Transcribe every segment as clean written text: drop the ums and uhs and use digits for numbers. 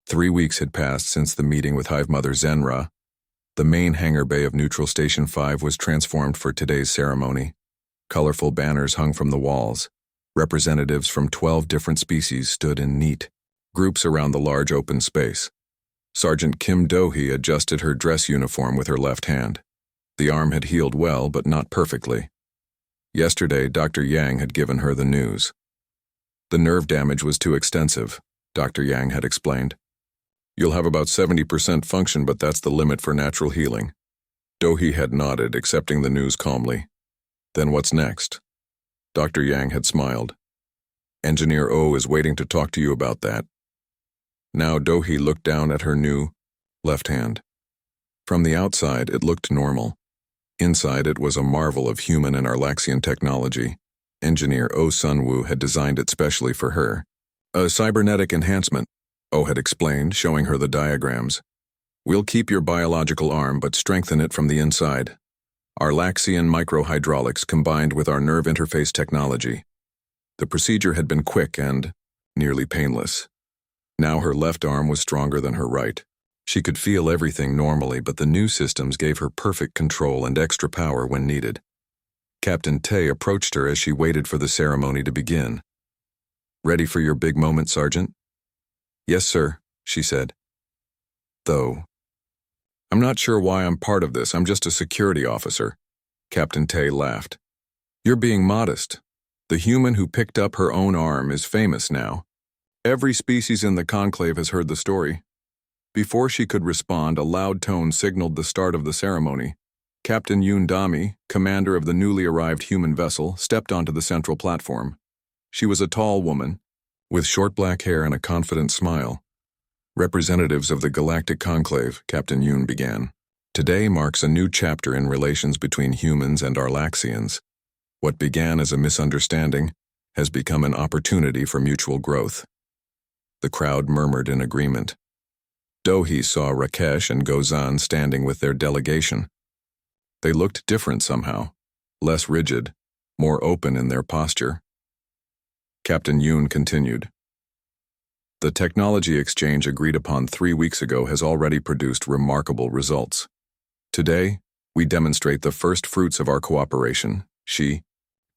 3 weeks had passed since the meeting with Hive Mother Zenra. The main hangar bay of Neutral Station 5 was transformed for today's ceremony. Colorful banners hung from the walls. Representatives from 12 different species stood in neat groups around the large open space. Sergeant Kim Do-hee adjusted her dress uniform with her left hand. The arm had healed well, but not perfectly. Yesterday, Dr. Yang had given her the news. The nerve damage was too extensive, Dr. Yang had explained. You'll have about 70% function, but that's the limit for natural healing. Do-hee had nodded, accepting the news calmly. Then what's next? Dr. Yang had smiled. Engineer O is waiting to talk to you about that. Now Do-hee looked down at her new left hand. From the outside, it looked normal. Inside, it was a marvel of human and Arlaxian technology. Engineer Oh Sun-woo had designed it specially for her. A cybernetic enhancement, Oh had explained, showing her the diagrams. We'll keep your biological arm, but strengthen it from the inside. Arlaxian microhydraulics combined with our nerve interface technology. The procedure had been quick and nearly painless. Now her left arm was stronger than her right. She could feel everything normally, but the new systems gave her perfect control and extra power when needed. Captain Tae approached her as she waited for the ceremony to begin. Ready for your big moment, Sergeant? Yes, sir, she said. Though, I'm not sure why I'm part of this. I'm just a security officer. Captain Tae laughed. You're being modest. The human who picked up her own arm is famous now. Every species in the conclave has heard the story. Before she could respond, a loud tone signaled the start of the ceremony. Captain Yoon Dami, commander of the newly arrived human vessel, stepped onto the central platform. She was a tall woman, with short black hair and a confident smile. Representatives of the Galactic Conclave, Captain Yoon began. Today marks a new chapter in relations between humans and Arlaxians. What began as a misunderstanding has become an opportunity for mutual growth. The crowd murmured in agreement. Do-hee saw Rakesh and Gozan standing with their delegation. They looked different somehow, less rigid, more open in their posture. Captain Yoon continued. The technology exchange agreed upon 3 weeks ago has already produced remarkable results. Today, we demonstrate the first fruits of our cooperation. She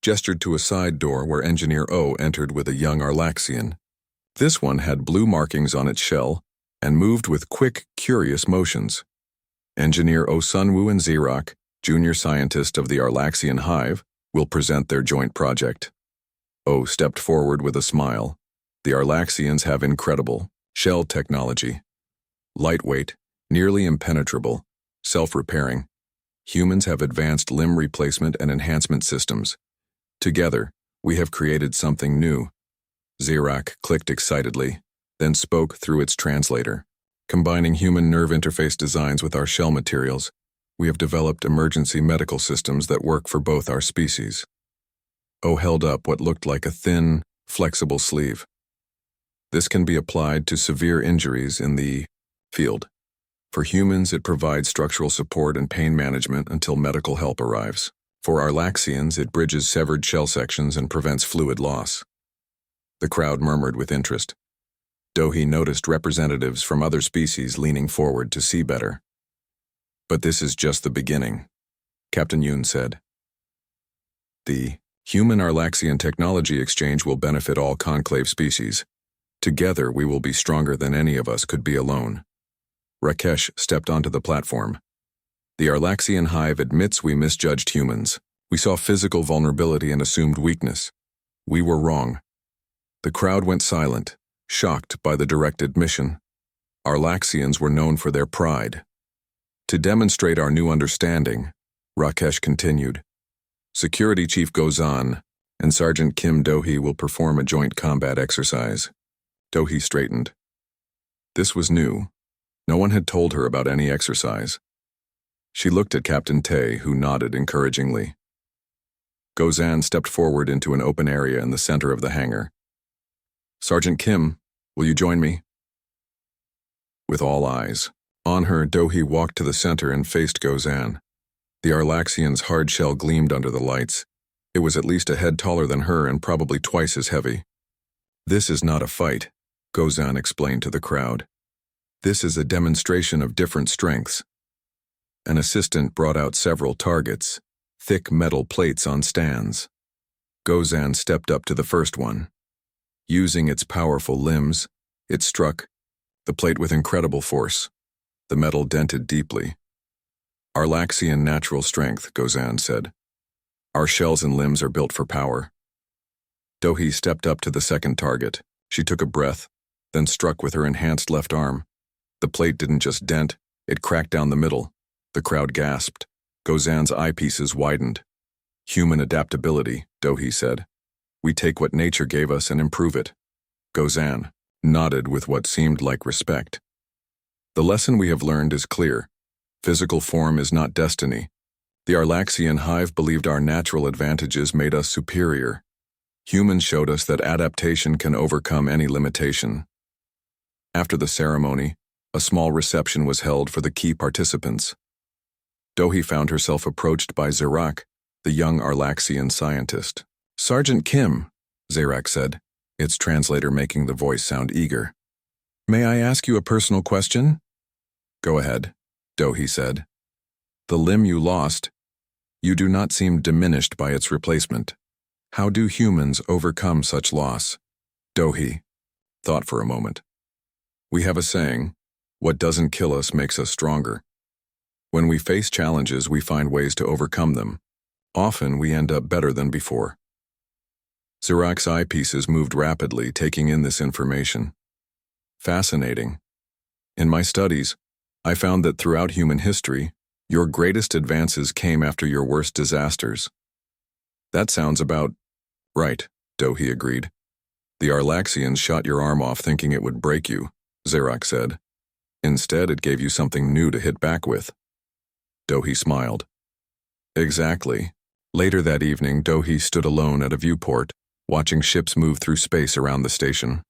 gestured to a side door where Engineer O entered with a young Arlaxian. This one had blue markings on its shell and moved with quick, curious motions. Engineer Oh Sun-woo and Xerox, junior scientist of the Arlaxian Hive, will present their joint project. Oh stepped forward with a smile. The Arlaxians have incredible shell technology. Lightweight, nearly impenetrable, self-repairing. Humans have advanced limb replacement and enhancement systems. Together, we have created something new. Xerox clicked excitedly, then spoke through its translator. Combining human nerve interface designs with our shell materials, we have developed emergency medical systems that work for both our species. O held up what looked like a thin, flexible sleeve. This can be applied to severe injuries in the field. For humans, it provides structural support and pain management until medical help arrives. For Arlaxians, it bridges severed shell sections and prevents fluid loss. The crowd murmured with interest. Do-hee noticed representatives from other species leaning forward to see better. But this is just the beginning, Captain Yoon said. The human-Arlaxian technology exchange will benefit all conclave species. Together, we will be stronger than any of us could be alone. Rakesh stepped onto the platform. The Arlaxian Hive admits we misjudged humans. We saw physical vulnerability and assumed weakness. We were wrong. The crowd went silent, shocked by the direct admission. Arlaxians were known for their pride. To demonstrate our new understanding, Rakesh continued, Security Chief Gozan and Sergeant Kim Do-hee will perform a joint combat exercise. Do-hee straightened. This was new. No one had told her about any exercise. She looked at Captain Tae, who nodded encouragingly. Gozan stepped forward into an open area in the center of the hangar. Sergeant Kim, will you join me? With all eyes on her, Do-hee walked to the center and faced Gozan. The Arlaxian's hard shell gleamed under the lights. It was at least a head taller than her and probably twice as heavy. This is not a fight, Gozan explained to the crowd. This is a demonstration of different strengths. An assistant brought out several targets, thick metal plates on stands. Gozan stepped up to the first one. Using its powerful limbs, it struck the plate with incredible force. The metal dented deeply. "Arlaxian natural strength," Gozan said. "Our shells and limbs are built for power." Dohi stepped up to the second target. She took a breath, then struck with her enhanced left arm. The plate didn't just dent, it cracked down the middle. The crowd gasped. Gozan's eyepieces widened. "Human adaptability," Dohi said. "We take what nature gave us and improve it." Gozan nodded with what seemed like respect. "The lesson we have learned is clear. Physical form is not destiny. The Arlaxian hive believed our natural advantages made us superior. Humans showed us that adaptation can overcome any limitation." After the ceremony, a small reception was held for the key participants. Dohi found herself approached by Zirak, the young Arlaxian scientist. "Sergeant Kim," Zirak said, its translator making the voice sound eager. "May I ask you a personal question?" "Go ahead," Dohi said. "The limb you lost, you do not seem diminished by its replacement. How do humans overcome such loss?" Dohi thought for a moment. "We have a saying, what doesn't kill us makes us stronger. When we face challenges, we find ways to overcome them. Often we end up better than before." Zirak's eyepieces moved rapidly, taking in this information. "Fascinating. In my studies, I found that throughout human history, your greatest advances came after your worst disasters." "That sounds about right," Dohi agreed. "The Arlaxians shot your arm off thinking it would break you," Zirak said. "Instead, it gave you something new to hit back with." Dohi smiled. "Exactly." Later that evening, Dohi stood alone at a viewport, watching ships move through space around the station.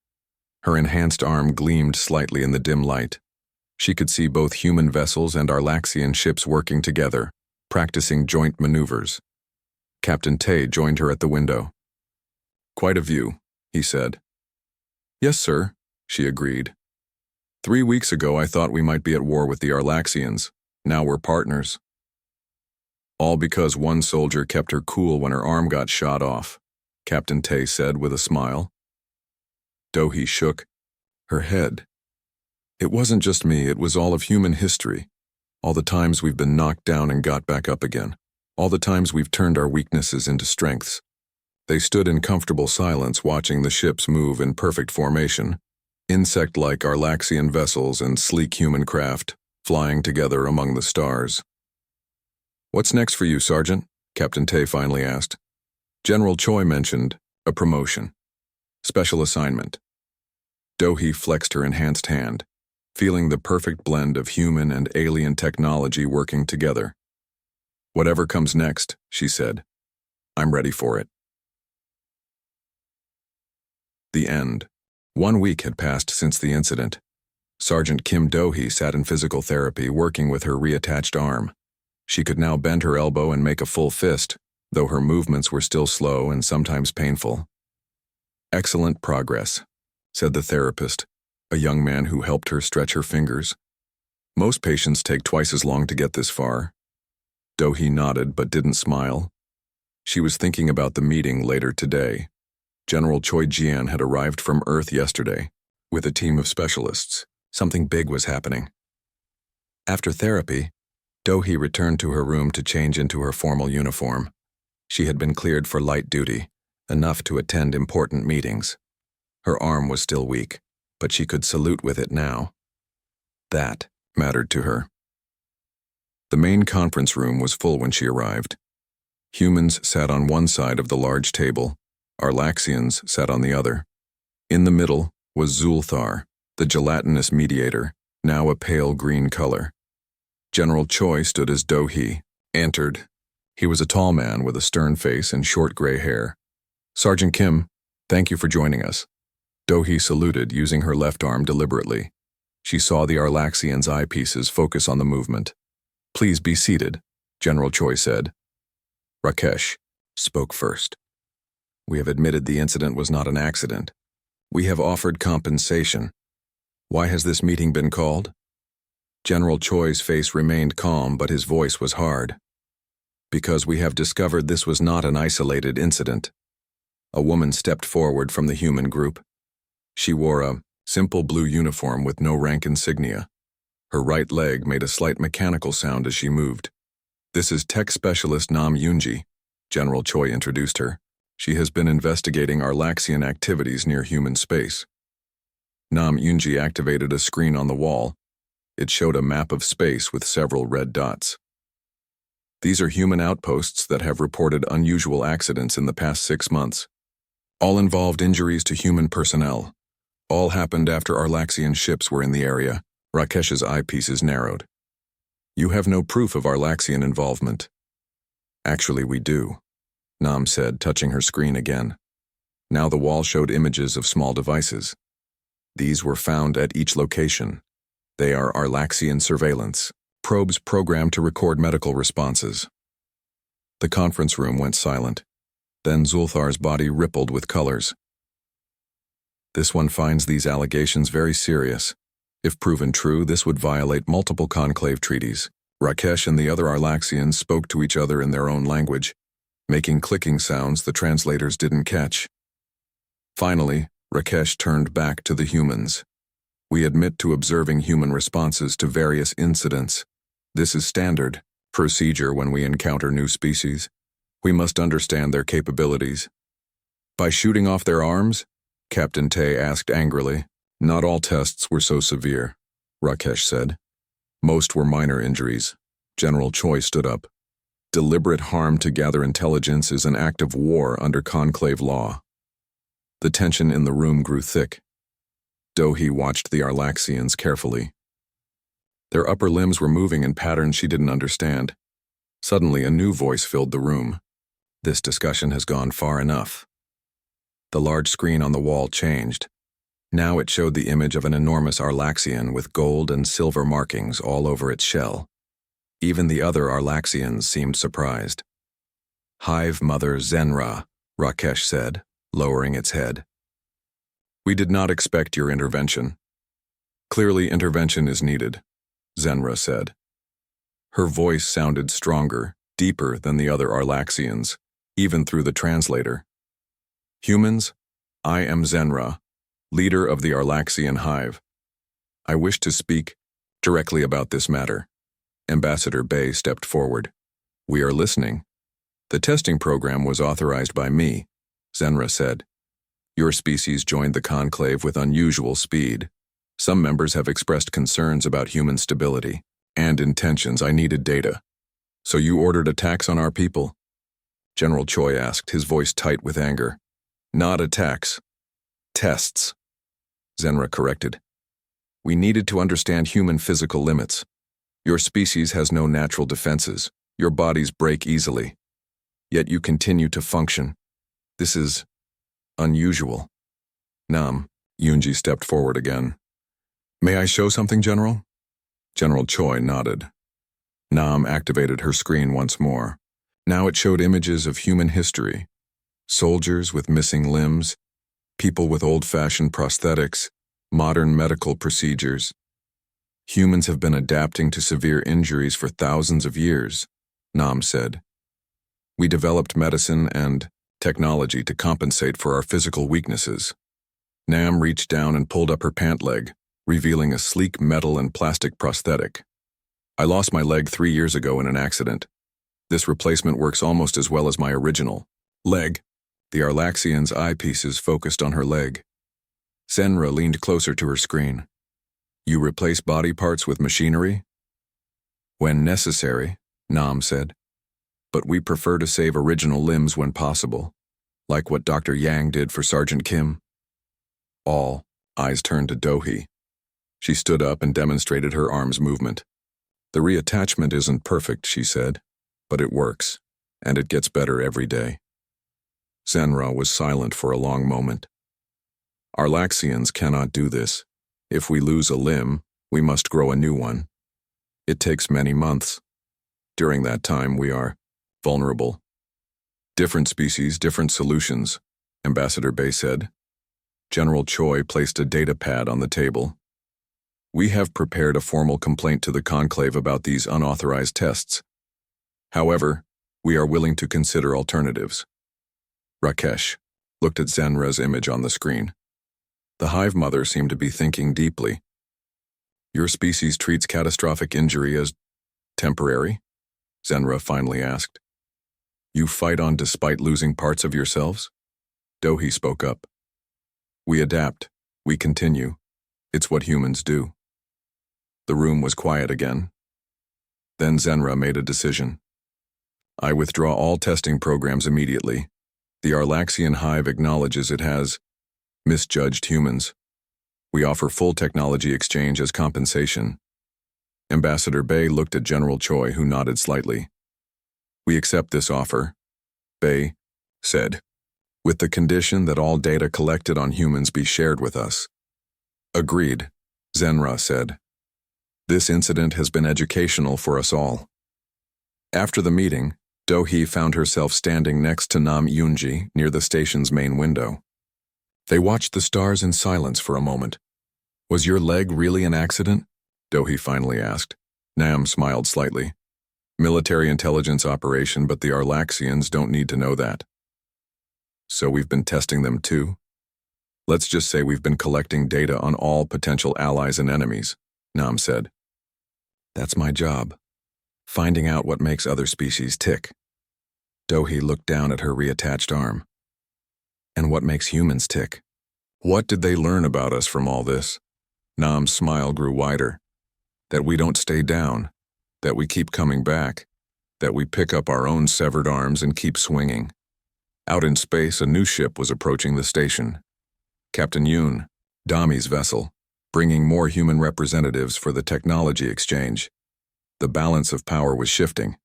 Her enhanced arm gleamed slightly in the dim light. She could see both human vessels and Arlaxian ships working together, practicing joint maneuvers. Captain Tay joined her at the window. "Quite a view," he said. "Yes, sir," she agreed. "3 weeks ago I thought we might be at war with the Arlaxians. Now we're partners." "All because one soldier kept her cool when her arm got shot off," Captain Tay said with a smile. Dohi shook her head. "It wasn't just me, it was all of human history. All the times we've been knocked down and got back up again. All the times we've turned our weaknesses into strengths." They stood in comfortable silence watching the ships move in perfect formation, insect-like Arlaxian vessels and sleek human craft, flying together among the stars. "What's next for you, Sergeant?" Captain Tay finally asked. General Choi mentioned a promotion. "Special assignment." Dohi flexed her enhanced hand, feeling the perfect blend of human and alien technology working together. "Whatever comes next," she said. "I'm ready for it." The end. 1 week had passed since the incident. Sergeant Kim Dohi sat in physical therapy working with her reattached arm. She could now bend her elbow and make a full fist, though her movements were still slow and sometimes painful. "Excellent progress," said the therapist, a young man who helped her stretch her fingers. "Most patients take twice as long to get this far." Dohi nodded but didn't smile. She was thinking about the meeting later today. General Choi Jian had arrived from Earth yesterday, with a team of specialists. Something big was happening. After therapy, Dohi returned to her room to change into her formal uniform. She had been cleared for light duty, enough to attend important meetings. Her arm was still weak, but she could salute with it now. That mattered to her. The main conference room was full when she arrived. Humans sat on one side of the large table. Arlaxians sat on the other. In the middle was Zulthar, the gelatinous mediator, now a pale green color. General Choi stood as Dohi entered. He was a tall man with a stern face and short gray hair. "Sergeant Kim, thank you for joining us." Dohi saluted, using her left arm deliberately. She saw the Arlaxian's eyepieces focus on the movement. "Please be seated," General Choi said. Rakesh spoke first. "We have admitted the incident was not an accident. We have offered compensation." Why has this meeting been called? General Choi's face remained calm, but his voice was hard. Because we have discovered this was not an isolated incident. A woman stepped forward from the human group. She wore a simple blue uniform with no rank insignia. Her right leg made a slight mechanical sound as she moved. This is Tech Specialist Nam Yunji, General Choi introduced her. She has been investigating Arlaxian activities near human space. Nam Yunji activated a screen on the wall. It showed a map of space with several red dots. These are human outposts that have reported unusual accidents in the past 6 months. All involved injuries to human personnel. All happened after Arlaxian ships were in the area. Rakesh's eyepieces narrowed. You have no proof of Arlaxian involvement. Actually, we do, Nam said, touching her screen again. Now the wall showed images of small devices. These were found at each location. They are Arlaxian surveillance, probes programmed to record medical responses. The conference room went silent. Then Zulthar's body rippled with colors. This one finds these allegations very serious. If proven true, this would violate multiple conclave treaties. Rakesh and the other Arlaxians spoke to each other in their own language, making clicking sounds the translators didn't catch. Finally, Rakesh turned back to the humans. We admit to observing human responses to various incidents. This is standard procedure when we encounter new species. We must understand their capabilities. By shooting off their arms? Captain Tay asked angrily. Not all tests were so severe, Rakesh said. Most were minor injuries. General Choi stood up. Deliberate harm to gather intelligence is an act of war under conclave law. The tension in the room grew thick. Dohi watched the Arlaxians carefully. Their upper limbs were moving in patterns she didn't understand. Suddenly, a new voice filled the room. This discussion has gone far enough. The large screen on the wall changed. Now it showed the image of an enormous Arlaxian with gold and silver markings all over its shell. Even the other Arlaxians seemed surprised. Hive Mother Zenra, Rakesh said, lowering its head. We did not expect your intervention. Clearly intervention is needed, Zenra said. Her voice sounded stronger, deeper than the other Arlaxians, even through the translator. Humans, I am Zenra, leader of the Arlaxian hive. I wish to speak directly about this matter. Ambassador Bay stepped forward. We are listening. The testing program was authorized by me, Zenra said. Your species joined the conclave with unusual speed. Some members have expressed concerns about human stability and intentions. I needed data. So you ordered attacks on our people? General Choi asked, his voice tight with anger. Not attacks. Tests. Zenra corrected. We needed to understand human physical limits. Your species has no natural defenses. Your bodies break easily. Yet you continue to function. This is unusual. Nam, Yunji stepped forward again. May I show something, General? General Choi nodded. Nam activated her screen once more. Now it showed images of human history. Soldiers with missing limbs, people with old-fashioned prosthetics, modern medical procedures. Humans have been adapting to severe injuries for thousands of years, Nam said. We developed medicine and technology to compensate for our physical weaknesses. Nam reached down and pulled up her pant leg, revealing a sleek metal and plastic prosthetic. I lost my leg 3 years ago in an accident. This replacement works almost as well as my original leg. The Arlaxian's eyepieces focused on her leg. Zenra leaned closer to her screen. You replace body parts with machinery? When necessary, Nam said. But we prefer to save original limbs when possible, like what Dr. Yang did for Sergeant Kim. All eyes turned to Dohi. She stood up and demonstrated her arm's movement. The reattachment isn't perfect, she said, but it works, and it gets better every day. Zenra was silent for a long moment. Arlaxians cannot do this. If we lose a limb, we must grow a new one. It takes many months. During that time, we are vulnerable. Different species, different solutions, Ambassador Bay said. General Choi placed a data pad on the table. We have prepared a formal complaint to the conclave about these unauthorized tests. However, we are willing to consider alternatives. Rakesh looked at Zenra's image on the screen. The hive mother seemed to be thinking deeply. Your species treats catastrophic injury as temporary? Zenra finally asked. You fight on despite losing parts of yourselves? Dohi spoke up. We adapt. We continue. It's what humans do. The room was quiet again. Then Zenra made a decision. I withdraw all testing programs immediately. The Arlaxian hive acknowledges it has misjudged humans. We offer full technology exchange as compensation. Ambassador Bay looked at General Choi, who nodded slightly. We accept this offer, Bay said, with the condition that all data collected on humans be shared with us. Agreed, Zenra said. This incident has been educational for us all. After the meeting, Dohi found herself standing next to Nam Yunji near the station's main window. They watched the stars in silence for a moment. Was your leg really an accident? Dohi finally asked. Nam smiled slightly. Military intelligence operation, but the Arlaxians don't need to know that. So we've been testing them too? Let's just say we've been collecting data on all potential allies and enemies, Nam said. That's my job. Finding out what makes other species tick. Dohi looked down at her reattached arm. And what makes humans tick? What did they learn about us from all this? Nam's smile grew wider. That we don't stay down, that we keep coming back, that we pick up our own severed arms and keep swinging. Out in space, a new ship was approaching the station. Captain Yoon, Dami's vessel, bringing more human representatives for the technology exchange. The balance of power was shifting,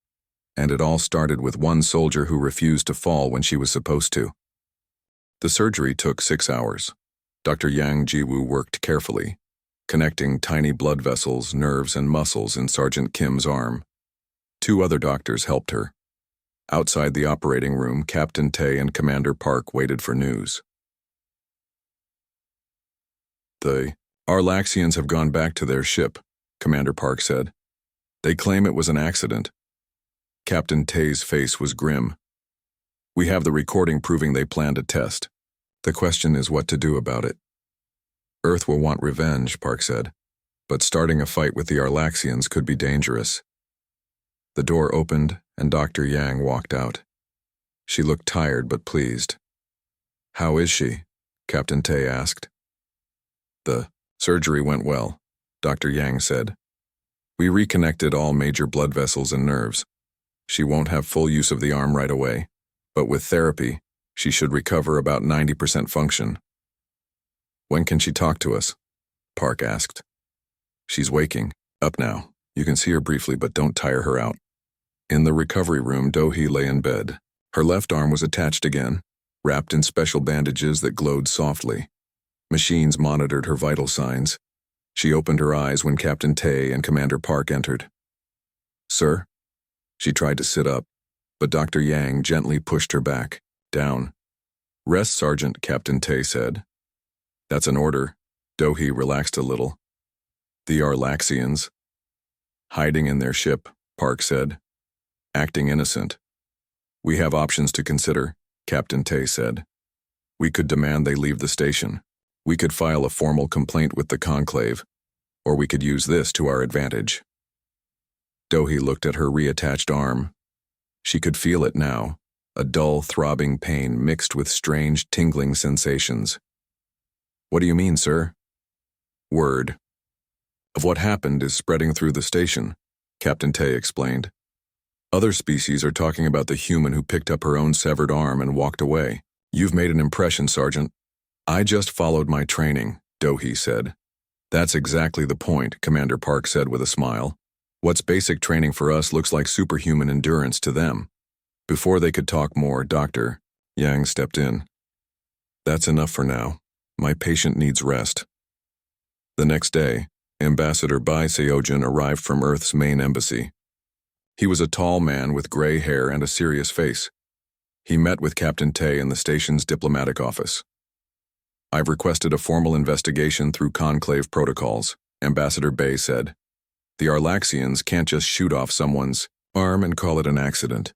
and it all started with one soldier who refused to fall when she was supposed to. The surgery took 6 hours. Dr. Yang Jiwoo worked carefully, connecting tiny blood vessels, nerves, and muscles in Sergeant Kim's arm. 2 other doctors helped her. Outside the operating room, Captain Tae and Commander Park waited for news. The Arlaxians have gone back to their ship, Commander Park said. They claim it was an accident. Captain Tae's face was grim. We have the recording proving they planned a test. The question is what to do about it. Earth will want revenge, Park said, but starting a fight with the Arlaxians could be dangerous. The door opened and Dr. Yang walked out. She looked tired but pleased. How is she? Captain Tae asked. The surgery went well, Dr. Yang said. We reconnected all major blood vessels and nerves. She won't have full use of the arm right away, but with therapy, she should recover about 90% function. When can she talk to us? Park asked. She's waking. Up now. You can see her briefly, but don't tire her out. In the recovery room, Dohi lay in bed. Her left arm was attached again, wrapped in special bandages that glowed softly. Machines monitored her vital signs. She opened her eyes when Captain Tae and Commander Park entered. Sir? She tried to sit up, but Dr. Yang gently pushed her back, down. Rest, Sergeant, Captain Tae said. That's an order. Dohi relaxed a little. The Arlaxians. Hiding in their ship, Park said. Acting innocent. We have options to consider, Captain Tae said. We could demand they leave the station. We could file a formal complaint with the conclave, or we could use this to our advantage. Dohi looked at her reattached arm. She could feel it now, a dull, throbbing pain mixed with strange, tingling sensations. What do you mean, sir? Word of what happened is spreading through the station, Captain Tae explained. Other species are talking about the human who picked up her own severed arm and walked away. You've made an impression, Sergeant. I just followed my training, Dohi said. That's exactly the point, Commander Park said with a smile. What's basic training for us looks like superhuman endurance to them. Before they could talk more, Dr. Yang stepped in. That's enough for now. My patient needs rest. The next day, Ambassador Bai Seojin arrived from Earth's main embassy. He was a tall man with gray hair and a serious face. He met with Captain Tae in the station's diplomatic office. I've requested a formal investigation through conclave protocols, Ambassador Bay said. The Arlaxians can't just shoot off someone's arm and call it an accident.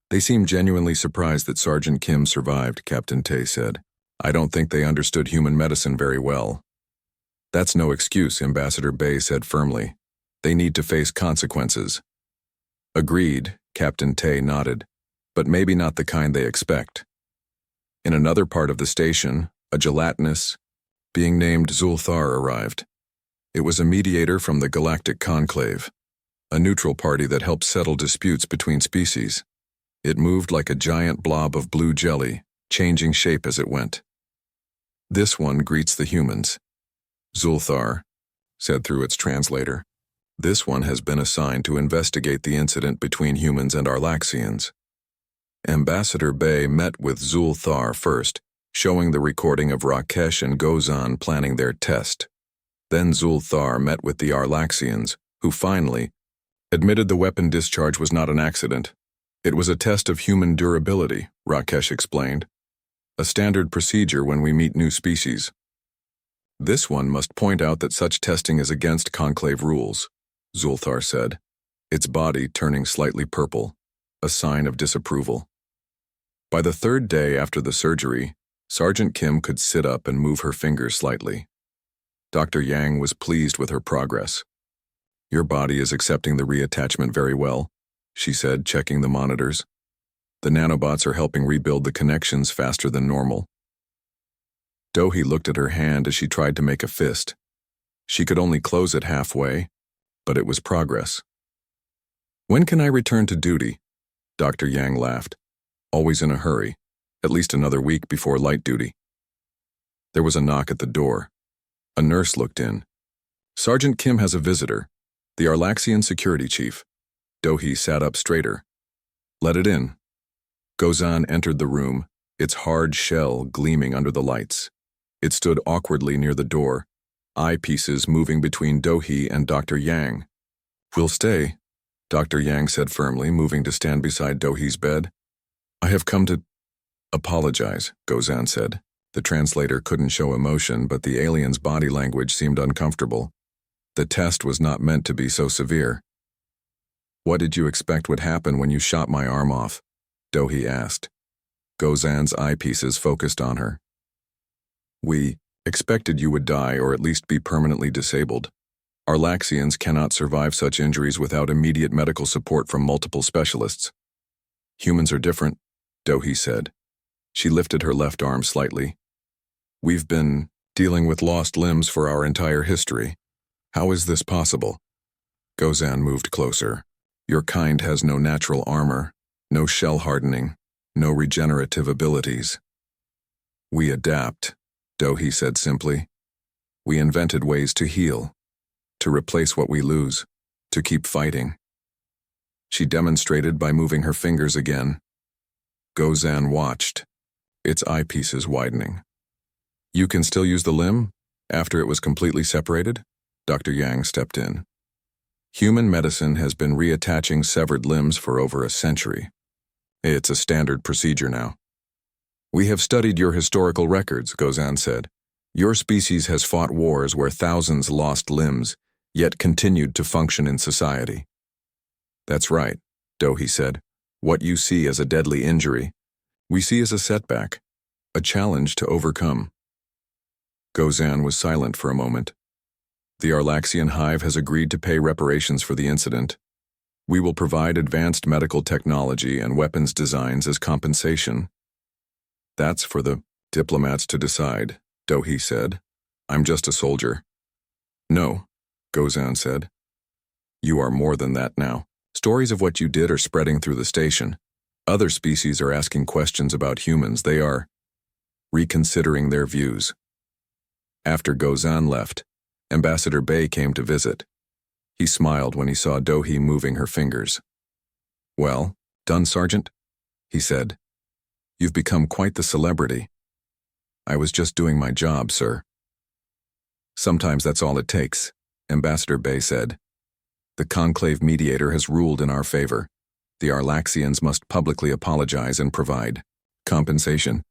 They seem genuinely surprised that Sergeant Kim survived, Captain Tay said. I don't think they understood human medicine very well. That's no excuse, Ambassador Bay said firmly. They need to face consequences. Agreed, Captain Tay nodded, but maybe not the kind they expect. In another part of the station, a gelatinous being named Zulthar arrived. It was a mediator from the Galactic Conclave, a neutral party that helps settle disputes between species. It moved like a giant blob of blue jelly, changing shape as it went. This one greets the humans. Zulthar said through its translator. This one has been assigned to investigate the incident between humans and Arlaxians. Ambassador Bay met with Zulthar first, showing the recording of Rakesh and Gozan planning their test. Then Zulthar met with the Arlaxians, who finally admitted the weapon discharge was not an accident. It was a test of human durability, Rakesh explained. A standard procedure when we meet new species. This one must point out that such testing is against Conclave rules, Zulthar said, its body turning slightly purple, a sign of disapproval. By the third day after the surgery, Sergeant Kim could sit up and move her fingers slightly. Dr. Yang was pleased with her progress. Your body is accepting the reattachment very well, she said, checking the monitors. The nanobots are helping rebuild the connections faster than normal. Dohi looked at her hand as she tried to make a fist. She could only close it halfway, but it was progress. When can I return to duty? Dr. Yang laughed. Always in a hurry, at least another week before light duty. There was a knock at the door. A nurse looked in. Sergeant Kim has a visitor, the Arlaxian security chief. Dohi sat up straighter. Let it in. Gozan entered the room, its hard shell gleaming under the lights. It stood awkwardly near the door, eyepieces moving between Dohi and Dr. Yang. We'll stay, Dr. Yang said firmly, moving to stand beside Dohi's bed. I have come to apologize, Gozan said. The translator couldn't show emotion, but the alien's body language seemed uncomfortable. The test was not meant to be so severe. What did you expect would happen when you shot my arm off? Dohi asked. Gozan's eyepieces focused on her. We expected you would die or at least be permanently disabled. Arlaxians cannot survive such injuries without immediate medical support from multiple specialists. Humans are different, Dohi said. She lifted her left arm slightly. We've been dealing with lost limbs for our entire history. How is this possible? Gozan moved closer. Your kind has no natural armor, no shell hardening, no regenerative abilities. We adapt, Dohi said simply. We invented ways to heal, to replace what we lose, to keep fighting. She demonstrated by moving her fingers again. Gozan watched, its eyepieces widening. You can still use the limb, after it was completely separated? Dr. Yang stepped in. Human medicine has been reattaching severed limbs for over a century. It's a standard procedure now. We have studied your historical records, Gozan said. Your species has fought wars where thousands lost limbs, yet continued to function in society. That's right, Dohi said. What you see as a deadly injury, we see as a setback, a challenge to overcome. Gozan was silent for a moment. The Arlaxian hive has agreed to pay reparations for the incident. We will provide advanced medical technology and weapons designs as compensation. That's for the diplomats to decide, Dohi said. I'm just a soldier. No, Gozan said. You are more than that now. Stories of what you did are spreading through the station. Other species are asking questions about humans. They are reconsidering their views. After Gozan left, Ambassador Bay came to visit. He smiled when he saw Dohi moving her fingers. Well, done, Sergeant? He said. You've become quite the celebrity. I was just doing my job, sir. Sometimes that's all it takes, Ambassador Bay said. The Conclave mediator has ruled in our favor. The Arlaxians must publicly apologize and provide compensation.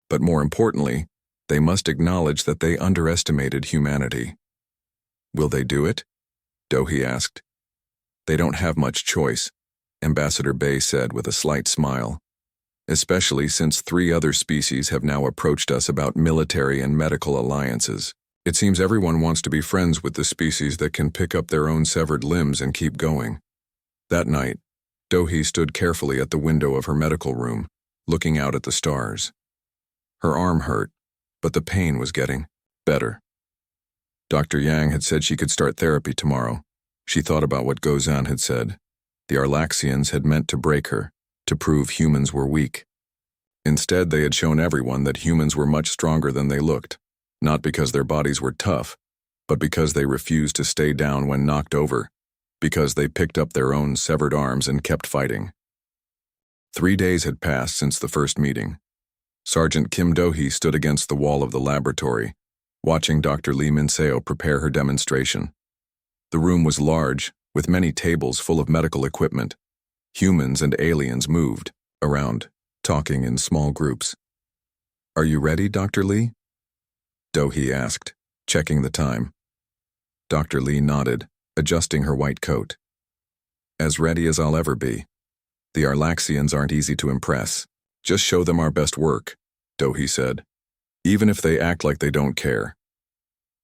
But more importantly, they must acknowledge that they underestimated humanity. Will they do it? Do-hee asked. They don't have much choice, Ambassador Bay said with a slight smile. Especially since 3 other species have now approached us about military and medical alliances. It seems everyone wants to be friends with the species that can pick up their own severed limbs and keep going. That night, Do-hee stood carefully at the window of her medical room, looking out at the stars. Her arm hurt, but the pain was getting better. Dr. Yang had said she could start therapy tomorrow. She thought about what Gozan had said. The Arlaxians had meant to break her, to prove humans were weak. Instead, they had shown everyone that humans were much stronger than they looked, not because their bodies were tough, but because they refused to stay down when knocked over, because they picked up their own severed arms and kept fighting. 3 days had passed since the first meeting. Sergeant Kim Do-hee stood against the wall of the laboratory, watching Dr. Lee Min-seo prepare her demonstration. The room was large, with many tables full of medical equipment. Humans and aliens moved around, talking in small groups. "Are you ready, Dr. Lee?" Do-hee asked, checking the time. Dr. Lee nodded, adjusting her white coat. "As ready as I'll ever be. The Arlaxians aren't easy to impress. Just show them our best work," Do-hee said, "even if they act like they don't care."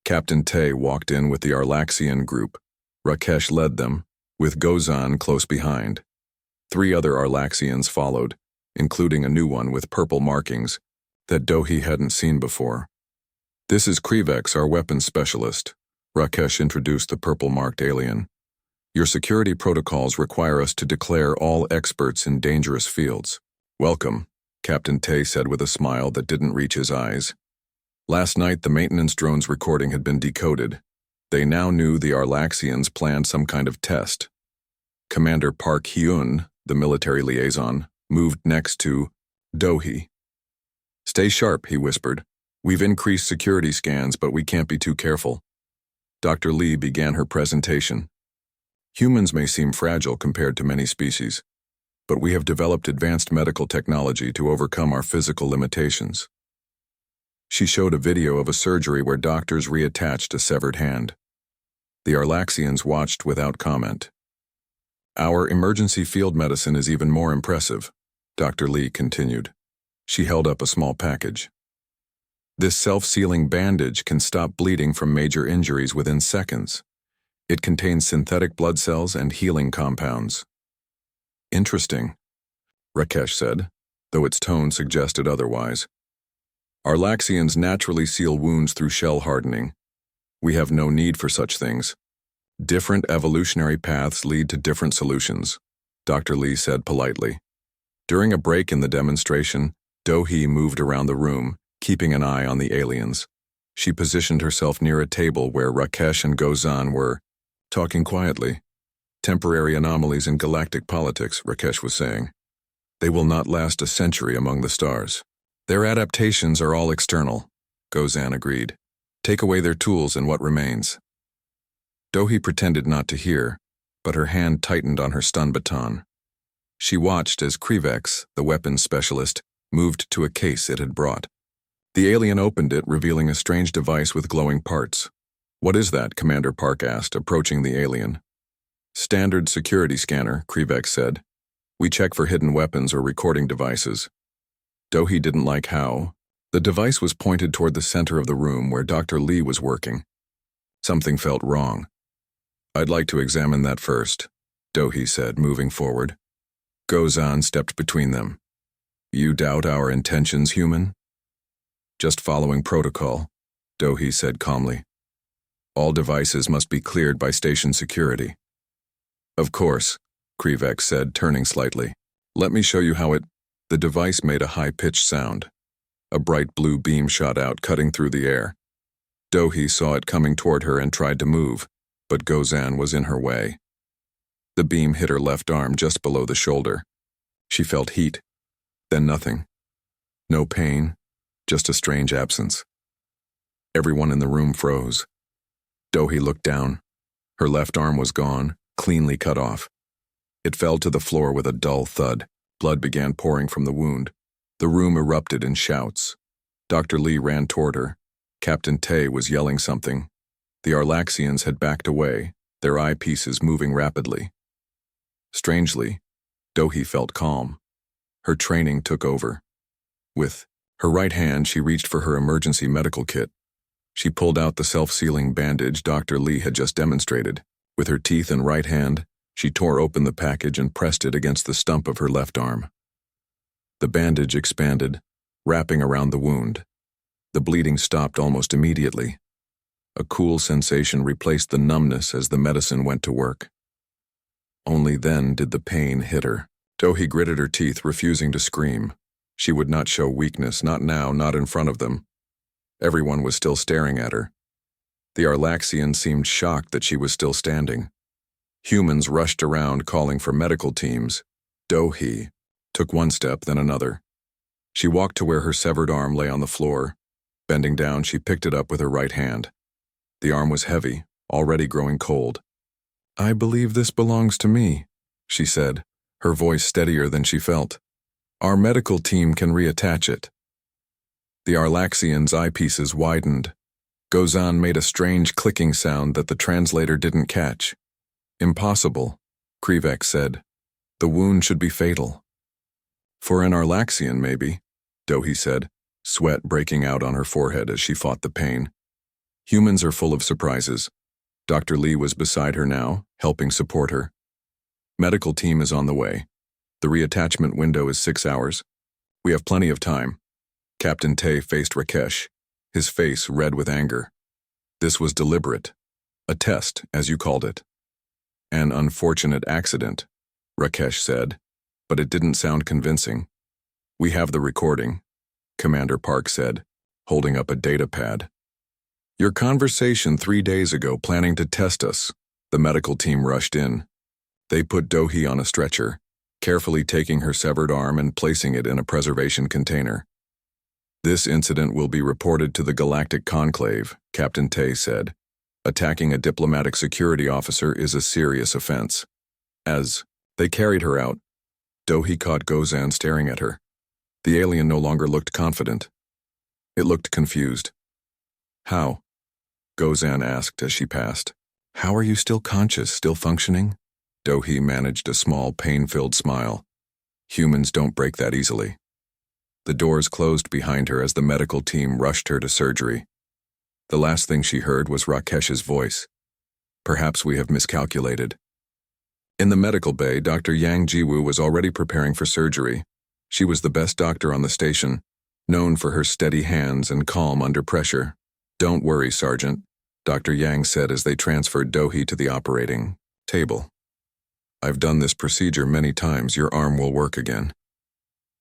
Captain Tay walked in with the Arlaxian group. Rakesh led them, with Gozan close behind. 3 other Arlaxians followed, including a new one with purple markings that Do-hee hadn't seen before. "This is Krivex, our weapons specialist," Rakesh introduced the purple-marked alien. "Your security protocols require us to declare all experts in dangerous fields." "Welcome," Captain Tay said with a smile that didn't reach his eyes. Last night, the maintenance drone's recording had been decoded. They now knew the Arlaxians planned some kind of test. Commander Park Hyun, the military liaison, moved next to Do-hee. "Stay sharp," he whispered. "We've increased security scans, but we can't be too careful." Dr. Lee began her presentation. "Humans may seem fragile compared to many species, but we have developed advanced medical technology to overcome our physical limitations." She showed a video of a surgery where doctors reattached a severed hand. The Arlaxians watched without comment. "Our emergency field medicine is even more impressive," Dr. Lee continued. She held up a small package. "This self-sealing bandage can stop bleeding from major injuries within seconds. It contains synthetic blood cells and healing compounds." "Interesting," Rakesh said, though its tone suggested otherwise. "Arlaxians naturally seal wounds through shell hardening. We have no need for such things. Different evolutionary paths lead to different solutions," Dr. Lee said politely. During a break in the demonstration, Do-hee moved around the room, keeping an eye on the aliens. She positioned herself near a table where Rakesh and Gozan were, talking quietly. "Temporary anomalies in galactic politics," Rakesh was saying. "They will not last a century among the stars. Their adaptations are all external," Gozan agreed. "Take away their tools and what remains." Do-hee pretended not to hear, but her hand tightened on her stun baton. She watched as Krivex, the weapons specialist, moved to a case it had brought. The alien opened it, revealing a strange device with glowing parts. "What is that?" Commander Park asked, approaching the alien. "Standard security scanner," Krivex said. "We check for hidden weapons or recording devices." Do-hee didn't like how the device was pointed toward the center of the room where Dr. Lee was working. Something felt wrong. "I'd like to examine that first," Do-hee said, moving forward. Gozan stepped between them. "You doubt our intentions, human?" "Just following protocol," Do-hee said calmly. "All devices must be cleared by station security." "Of course," Krivex said, turning slightly. "Let me show you how it—" The device made a high-pitched sound. A bright blue beam shot out, cutting through the air. Do-hee saw it coming toward her and tried to move, but Gozan was in her way. The beam hit her left arm just below the shoulder. She felt heat, then nothing. No pain, just a strange absence. Everyone in the room froze. Do-hee looked down. Her left arm was gone, cleanly cut off. It fell to the floor with a dull thud. Blood began pouring from the wound. The room erupted in shouts. Dr. Lee ran toward her. Captain Tay was yelling something. The Arlaxians had backed away, their eyepieces moving rapidly. Strangely, Dohi felt calm. Her training took over. With her right hand, she reached for her emergency medical kit. She pulled out the self-sealing bandage Dr. Lee had just demonstrated. With her teeth and right hand, she tore open the package and pressed it against the stump of her left arm. The bandage expanded, wrapping around the wound. The bleeding stopped almost immediately. A cool sensation replaced the numbness as the medicine went to work. Only then did the pain hit her. Dohi gritted her teeth, refusing to scream. She would not show weakness, not now, not in front of them. Everyone was still staring at her. The Arlaxian seemed shocked that she was still standing. Humans rushed around calling for medical teams. Dohi took one step, then another. She walked to where her severed arm lay on the floor. Bending down, she picked it up with her right hand. The arm was heavy, already growing cold. "I believe this belongs to me," she said, her voice steadier than she felt. "Our medical team can reattach it." The Arlaxian's eyepieces widened. Gozan made a strange clicking sound that the translator didn't catch. "Impossible," Krivek said. "The wound should be fatal." "For an Arlaxian, maybe," Dohi said, sweat breaking out on her forehead as she fought the pain. "Humans are full of surprises." Dr. Lee was beside her now, helping support her. "Medical team is on the way. The reattachment window is 6 hours. We have plenty of time." Captain Tay faced Rakesh, his face red with anger. "This was deliberate. A test, as you called it." "An unfortunate accident," Rakesh said, but it didn't sound convincing. "We have the recording," Commander Park said, holding up a data pad. "Your conversation 3 days ago planning to test us." The medical team rushed in. They put Dohi on a stretcher, carefully taking her severed arm and placing it in a preservation container. "This incident will be reported to the Galactic Conclave," Captain Tay said. "Attacking a diplomatic security officer is a serious offense." As they carried her out, Dohi caught Gozan staring at her. The alien no longer looked confident. It looked confused. "How?" Gozan asked as she passed. "How are you still conscious, still functioning?" Dohi managed a small, pain-filled smile. "Humans don't break that easily." The doors closed behind her as the medical team rushed her to surgery. The last thing she heard was Rakesh's voice. "Perhaps we have miscalculated." In the medical bay, Dr. Yang Jiwoo was already preparing for surgery. She was the best doctor on the station, known for her steady hands and calm under pressure. "Don't worry, Sergeant," Dr. Yang said as they transferred Dohi to the operating table. "I've done this procedure many times. Your arm will work again."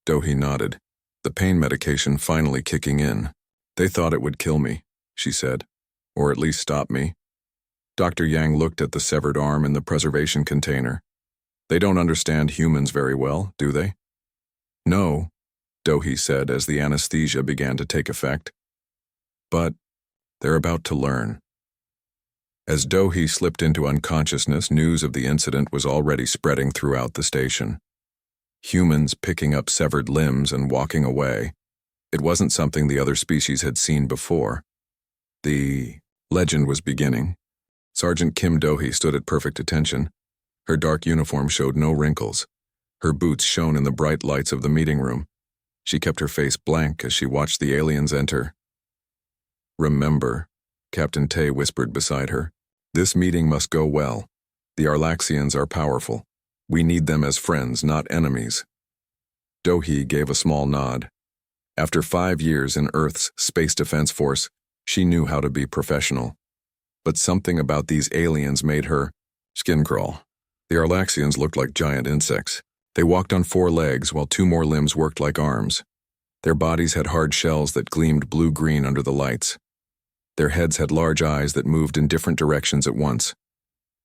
Dohi nodded, the pain medication finally kicking in. "They thought it would kill me," she said, "or at least stop me." Dr. Yang looked at the severed arm in the preservation container. "They don't understand humans very well, do they?" "No," Dohi said as the anesthesia began to take effect. "But they're about to learn." As Dohi slipped into unconsciousness, news of the incident was already spreading throughout the station. Humans picking up severed limbs and walking away. It wasn't something the other species had seen before. The legend was beginning. Sergeant Kim Dohi stood at perfect attention. Her dark uniform showed no wrinkles. Her boots shone in the bright lights of the meeting room. She kept her face blank as she watched the aliens enter. "Remember," Captain Tay whispered beside her, "this meeting must go well. The Arlaxians are powerful. We need them as friends, not enemies." Dohi gave a small nod. After 5 years in Earth's Space Defense Force, she knew how to be professional. But something about these aliens made her skin crawl. The Arlaxians looked like giant insects. They walked on 4 legs while 2 more limbs worked like arms. Their bodies had hard shells that gleamed blue-green under the lights. Their heads had large eyes that moved in different directions at once.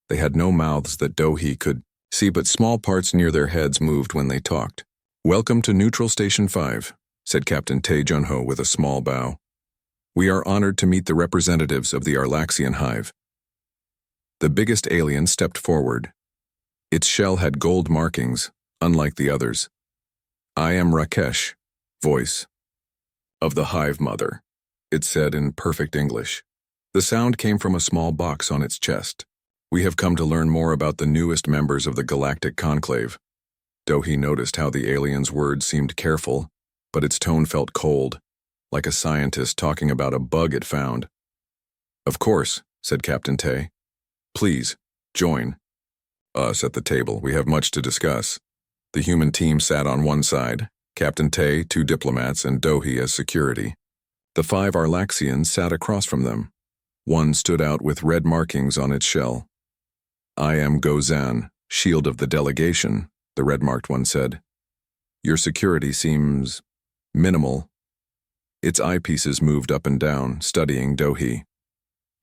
They had no mouths that Dohi could see, but small parts near their heads moved when they talked. "Welcome to Neutral Station 5, said Captain Tae Jun-ho with a small bow. "We are honored to meet the representatives of the Arlaxian hive." The biggest alien stepped forward. Its shell had gold markings, unlike the others. "I am Rakesh, voice of the Hive Mother," it said in perfect English. The sound came from a small box on its chest. We have come to learn more about the newest members of the Galactic Conclave. Dohi noticed how the alien's words seemed careful, but its tone felt cold, like a scientist talking about a bug it found. Of course, said Captain Tay. Please, join us at the table. We have much to discuss. The human team sat on one side, Captain Tay, 2 diplomats, and Dohi as security. The 5 Arlaxians sat across from them. One stood out with red markings on its shell. I am Gozan, shield of the delegation, the red-marked one said. Your security seems minimal. Its eyepieces moved up and down, studying Dohi.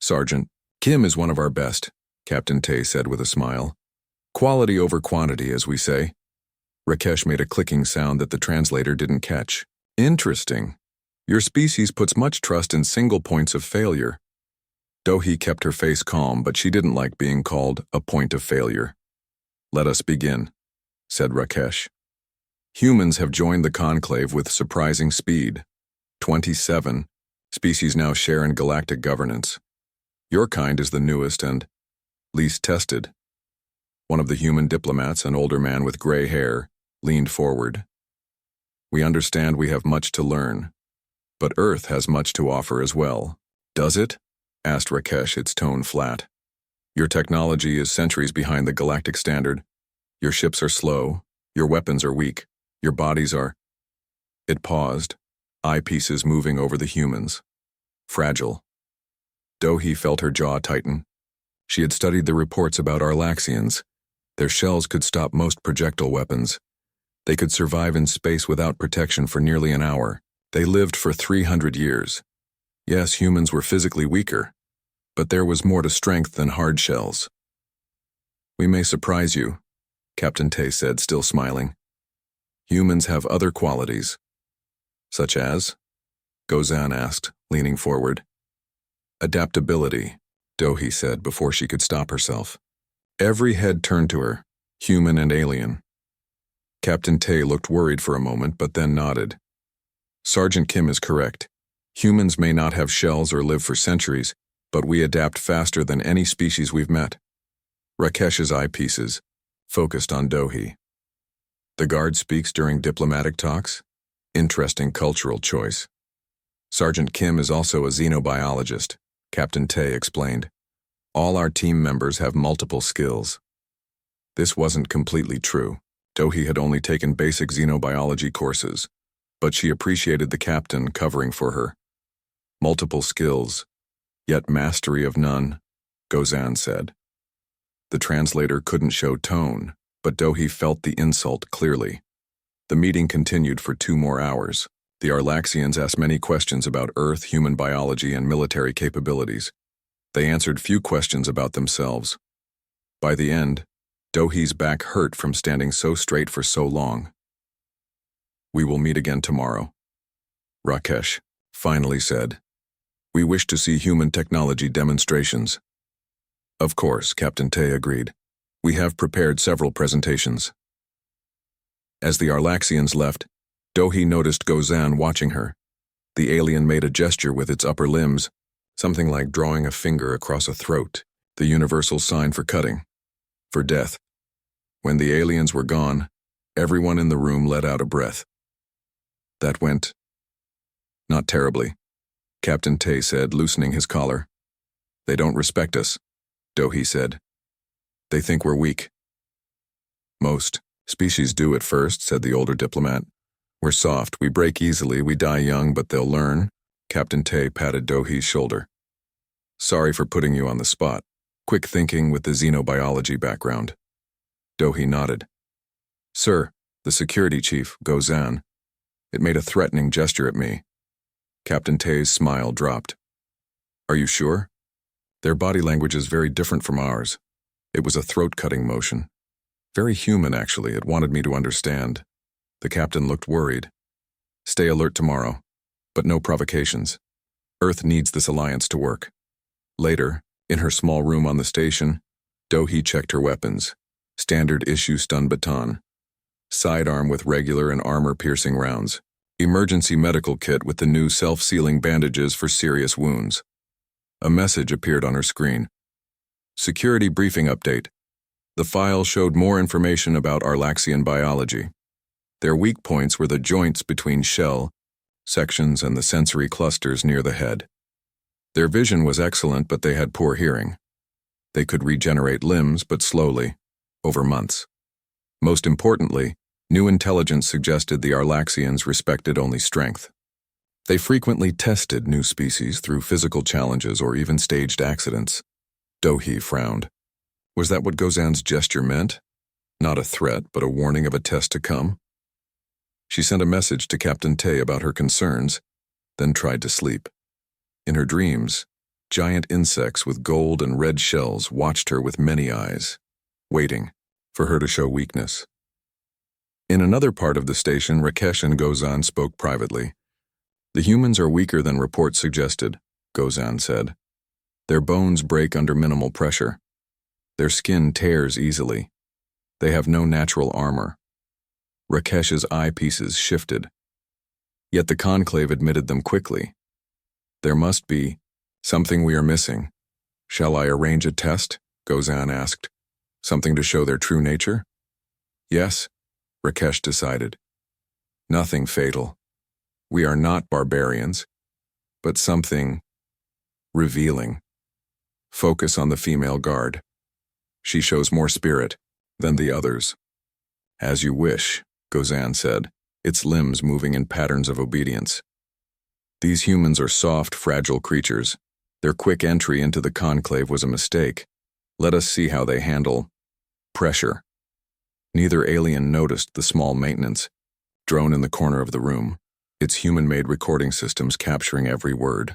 Sergeant Kim is one of our best, Captain Tay said with a smile. Quality over quantity, as we say. Rakesh made a clicking sound that the translator didn't catch. Interesting. Your species puts much trust in single points of failure. Dohi kept her face calm, but she didn't like being called a point of failure. Let us begin, said Rakesh. Humans have joined the conclave with surprising speed. 27 species now share in galactic governance. Your kind is the newest and least tested. One of the human diplomats, an older man with gray hair, leaned forward. We understand we have much to learn, but Earth has much to offer as well. Does it? Asked Rakesh, its tone flat. Your technology is centuries behind the galactic standard. Your ships are slow, your weapons are weak, your bodies are... It paused, eyepieces moving over the humans. Fragile. Dohi felt her jaw tighten. She had studied the reports about Arlaxians. Their shells could stop most projectile weapons. They could survive in space without protection for nearly an hour. They lived for 300 years. Yes, humans were physically weaker, but there was more to strength than hard shells. We may surprise you, Captain Tay said, still smiling. Humans have other qualities. Such as? Gozan asked, leaning forward. Adaptability, Dohi said before she could stop herself. Every head turned to her, human and alien. Captain Tay looked worried for a moment, but then nodded. Sergeant Kim is correct. Humans may not have shells or live for centuries, but we adapt faster than any species we've met. Rakesh's eyepieces focused on Dohi. The guard speaks during diplomatic talks? Interesting cultural choice. Sergeant Kim is also a xenobiologist, Captain Tay explained. All our team members have multiple skills. This wasn't completely true. Dohi had only taken basic xenobiology courses, but she appreciated the captain covering for her. Multiple skills, yet mastery of none, Gozan said. The translator couldn't show tone, but Dohi felt the insult clearly. The meeting continued for 2 more hours. The Arlaxians asked many questions about Earth, human biology, and military capabilities. They answered few questions about themselves. By the end, Dohi's back hurt from standing so straight for so long. We will meet again tomorrow, Rakesh finally said. We wish to see human technology demonstrations. Of course, Captain Tay agreed. We have prepared several presentations. As the Arlaxians left, Dohi noticed Gozan watching her. The alien made a gesture with its upper limbs, something like drawing a finger across a throat, the universal sign for cutting, for death. When the aliens were gone, everyone in the room let out a breath. That went not terribly, Captain Tay said, loosening his collar. They don't respect us, Dohi said. They think we're weak. Most species do at first, said the older diplomat. We're soft, we break easily, we die young, but they'll learn. Captain Tay patted Dohi's shoulder. Sorry for putting you on the spot. Quick thinking with the xenobiology background. Dohi nodded. Sir, the security chief, Gozan. It made a threatening gesture at me. Captain Tay's smile dropped. Are you sure? Their body language is very different from ours. It was a throat-cutting motion. Very human, actually. It wanted me to understand. The captain looked worried. Stay alert tomorrow, but no provocations. Earth needs this alliance to work. Later, in her small room on the station, Dohi checked her weapons. Standard issue stun baton. Sidearm with regular and armor-piercing rounds. Emergency medical kit with the new self-sealing bandages for serious wounds. A message appeared on her screen. Security briefing update. The file showed more information about Arlaxian biology. Their weak points were the joints between shell sections and the sensory clusters near the head. Their vision was excellent, but they had poor hearing. They could regenerate limbs, but slowly, over months. Most importantly, new intelligence suggested the Arlaxians respected only strength. They frequently tested new species through physical challenges or even staged accidents. Dohi frowned. Was that what Gozan's gesture meant? Not a threat, but a warning of a test to come? She sent a message to Captain Tay about her concerns, then tried to sleep. In her dreams, giant insects with gold and red shells watched her with many eyes, waiting for her to show weakness. In another part of the station, Rakesh and Gozan spoke privately. The humans are weaker than reports suggested, Gozan said. Their bones break under minimal pressure. Their skin tears easily. They have no natural armor. Rakesh's eyepieces shifted. Yet the conclave admitted them quickly. There must be something we are missing. Shall I arrange a test? Gozan asked. Something to show their true nature? Yes, Rakesh decided. Nothing fatal. We are not barbarians, but something revealing. Focus on the female guard. She shows more spirit than the others. As you wish, Gozan said, its limbs moving in patterns of obedience. These humans are soft, fragile creatures. Their quick entry into the conclave was a mistake. Let us see how they handle pressure. Neither alien noticed the small maintenance drone in the corner of the room, its human-made recording systems capturing every word.